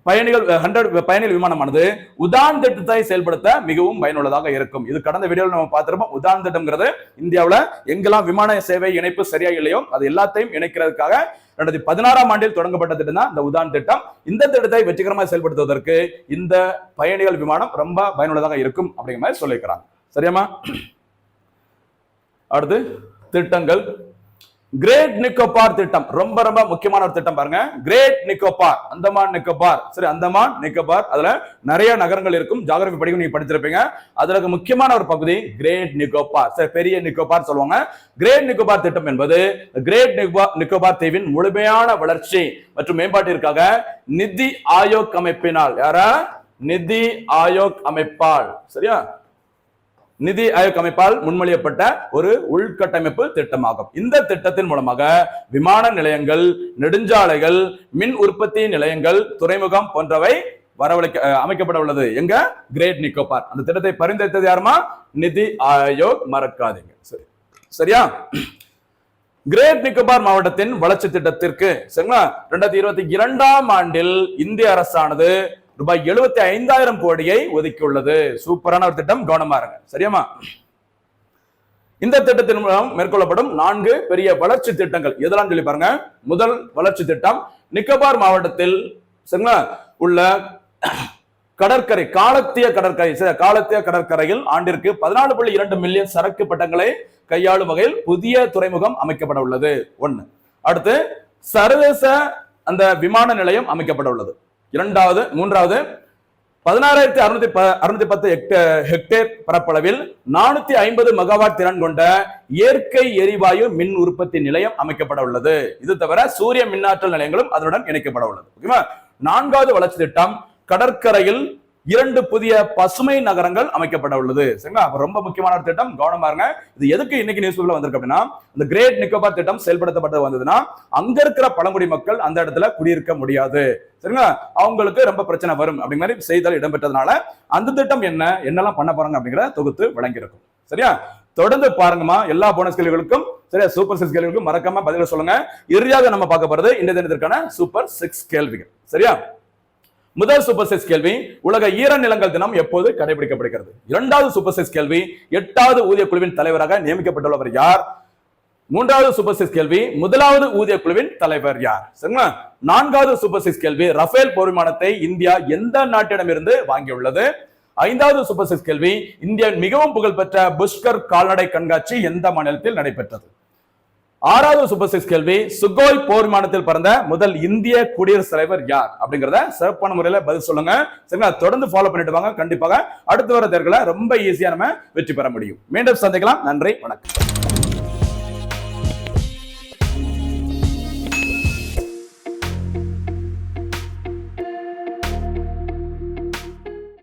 பயணிகள் 100 பயணிகள் விமானமானது உதான் திட்டத்தை செயல்படுத்த மிகவும் பயனுள்ளதாக இருக்கும். இது கடந்த வீடியோவில் நம்ம பார்த்திருப்போம். உதான் திட்டம்ங்கிறது இந்தியாவில் எங்கெல்லாம் விமான சேவை இணைப்பு சரியா இல்லையோ அது எல்லாத்தையும் இணைக்கிறதுக்காக 2016ஆம் ஆண்டில் தொடங்கப்பட்ட திட்டம் தான் இந்த உதான் திட்டம். இந்த திட்டத்தை வெற்றிகரமாக செயல்படுத்துவதற்கு இந்த பயணிகள் விமானம் ரொம்ப பயனுள்ளதாக இருக்கும் அப்படிங்கிற மாதிரி சொல்லியிருக்கிறாங்க. சரியாமா? அடுத்து திட்டங்கள். கிரேட் நிக்கோபார் திட்டம் ரொம்ப ரொம்ப முக்கியமான ஒரு திட்டம் பாருங்க. கிரேட் நிக்கோபார், அந்தமான் நிக்கோபார். சரி, அந்தமான் நிக்கோபார், அதுல நிறைய நகரங்கள் இருக்கும். ஜியோகிராபி படிக்கும் நீங்க படிச்சிருப்பீங்க. அதுல முக்கியமான ஒரு பகுதி கிரேட் நிக்கோபார். சரி, பெரிய நிக்கோபார் சொல்லுவாங்க. கிரேட் நிக்கோபார் திட்டம் என்பது கிரேட் நிக்கோபார் தீவின் முழுமையான வளர்ச்சி மற்றும் மேம்பாட்டிற்காக நிதி ஆயோக் அமைப்பினால், யாரா? நிதி ஆயோக் அமைப்பால், சரியா, நிதி ஆயோக் அமைப்பால் முன்மொழியப்பட்ட ஒரு உள்கட்டமைப்பு திட்டமாகும். இந்த திட்டத்தின் மூலமாக விமான நிலையங்கள், நெடுஞ்சாலைகள், மின் உற்பத்தி நிலையங்கள், துறைமுகம் போன்றவை அமைக்கப்பட உள்ளது. எங்க? கிரேட் நிக்கோபார். அந்த திட்டத்தை பரிந்துரைத்தது யாருமா? நிதி ஆயோக். மறக்காதீங்க. சரி, சரியா? கிரேட் நிக்கோபார் மாவட்டத்தின் வளர்ச்சி திட்டத்திற்கு சரிங்களா 2022ஆம் ஆண்டில் இந்திய அரசானது ரூபாய் 75,000 கோடியை ஒதுக்கியுள்ளது. சூப்பரான ஒரு திட்டம், கவனமா இருங்க. சரியாமா? இந்த திட்டத்தின் மூலம் மேற்கொள்ளப்படும் 4 பெரிய வளர்ச்சி திட்டங்கள் எதெல்லாம் சொல்லி பாருங்க. முதல் வளர்ச்சி திட்டம் நிக்கோபார் மாவட்டத்தில் உள்ள கடற்கரை காலத்திய கடற்கரையில் ஆண்டிற்கு 14.2 மில்லியன் சரக்கு பட்டங்களை கையாளும் வகையில் புதிய துறைமுகம் அமைக்கப்பட உள்ளது. 1. அடுத்து சர்வதேச அந்த விமான நிலையம் அமைக்கப்பட உள்ளது. 3வது 16,610 ஹெக்டேர் பரப்பளவில் 450 மெகாவாட் திறன் கொண்ட இயற்கை எரிவாயு மின் உற்பத்தி நிலையம் அமைக்கப்பட உள்ளது. இது தவிர சூரிய மின்னாற்றல் நிலையங்களும் அதனுடன் இணைக்கப்பட உள்ளது. ஓகேவா? 4வது வளர்ச்சி திட்டம் கடற்கரையில் 2 புதிய பசுமை நகரங்கள் அமைக்கப்பட உள்ளது. சரிங்களா? ரொம்ப முக்கியமான ஒரு திட்டம், கவனமா இருங்க. இது எதுக்கு இன்னைக்கு நியூஸ்ல வந்திருக்கு அப்படின்னா, இந்த கிரேட் நிக்கோபார் திட்டம் செயல்படுத்தப்பட்டது வந்ததுன்னா அங்க இருக்கிற பழங்குடி மக்கள் அந்த இடத்துல குடியிருக்க முடியாது. சரிங்களா? அவங்களுக்கு ரொம்ப பிரச்சனை வரும் அப்படிங்கிற மாதிரி செய்திகள் இடம்பெற்றதுனால அந்த திட்டம் என்னெல்லாம் பண்ண போறாங்க அப்படிங்கிற தொகுத்து வழங்கியிருக்கும். சரியா? தொடர்ந்து பாருங்கம்மா. எல்லா போனஸ் கேள்விகளுக்கும் சரியா சூப்பர் 6 கேள்விகளுக்கும் மறக்காம பதில சொல்லுங்க. இறுதியாக நம்ம பார்க்க போறது இந்த தினத்திற்கான சூப்பர் 6 கேள்விகள். சரியா? முதல் சூப்பர் 6 கேள்வி, உலக ஈரநிலங்கள் தினம் எப்போது கடைபிடிக்கப்படுகிறது? 2வது சூப்பர் 6 கேள்வி, 8வது ஊதிய குழுவின் தலைவராக நியமிக்கப்பட்டுள்ளவர் யார்? 3வது சூப்பர் 6 கேள்வி, 1வது ஊதிய குழுவின் தலைவர் யார்? சரிங்களா? 4வது சூப்பர் 6 கேள்வி, ரஃபேல் போர் விமானத்தை இந்தியா எந்த நாட்டிடமிருந்து வாங்கியுள்ளது? 5வது சூப்பர் 6 கேள்வி, இந்தியாவின் மிகவும் புகழ்பெற்ற புஷ்கர் கால்நடை கண்காட்சி எந்த மாநிலத்தில் நடைபெற்றது? 6வது சூப்பர் 6 கேள்வி, சுகோய் போர் விமானத்தில் பறந்த முதல் இந்திய குடியரசுத் தலைவர் யார் அப்படிங்கறத சிறப்பான முறையில பதில் சொல்லுங்க. சரிங்களா? தொடர்ந்து ஃபாலோ பண்ணிட்டு வாங்க. கண்டிப்பாக அடுத்து வர தேர்வுகளை ரொம்ப ஈஸியா நம்ம வெற்றி பெற முடியும். மீண்டும் சந்திக்கலாம். நன்றி, வணக்கம்.